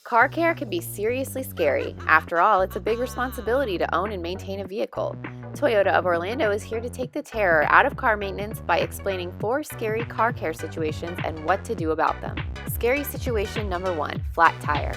Car care can be seriously scary. After all, it's a big responsibility to own and maintain a vehicle. Toyota of Orlando is here to take the terror out of car maintenance by explaining 4 scary car care situations and what to do about them. Scary situation number 1, flat tire.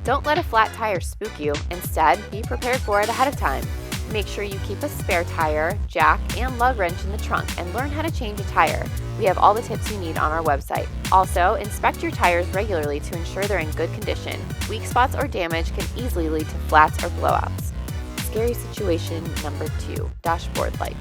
Don't let a flat tire spook you. Instead, be prepared for it ahead of time. Make sure you keep a spare tire, jack, and lug wrench in the trunk and learn how to change a tire. We have all the tips you need on our website. Also, inspect your tires regularly to ensure they're in good condition. Weak spots or damage can easily lead to flats or blowouts. Scary situation number 2, dashboard lights.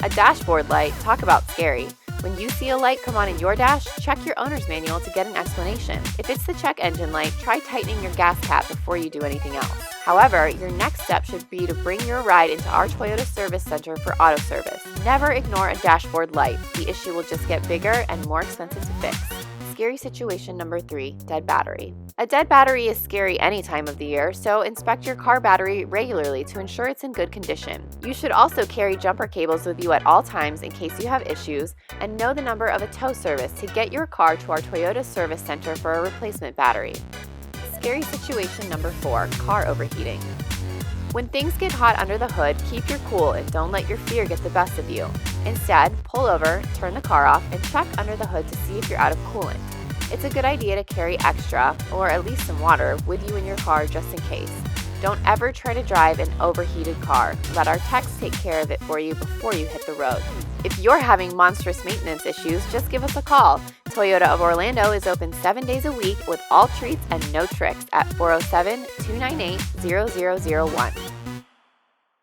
A dashboard light, talk about scary. When you see a light come on in your dash, check your owner's manual to get an explanation. If it's the check engine light, try tightening your gas cap before you do anything else. However, your next step should be to bring your ride into our Toyota Service Center for auto service. Never ignore a dashboard light. The issue will just get bigger and more expensive to fix. Scary situation number 3, dead battery. A dead battery is scary any time of the year, so inspect your car battery regularly to ensure it's in good condition. You should also carry jumper cables with you at all times in case you have issues, and know the number of a tow service to get your car to our Toyota Service Center for a replacement battery. Scary situation number 4, car overheating. When things get hot under the hood, keep your cool and don't let your fear get the best of you. Instead, pull over, turn the car off, and check under the hood to see if you're out of coolant. It's a good idea to carry extra, or at least some water, with you in your car just in case. Don't ever try to drive an overheated car. Let our techs take care of it for you before you hit the road. If you're having monstrous maintenance issues, just give us a call. Toyota of Orlando is open 7 days a week with all treats and no tricks at 407-298-0001.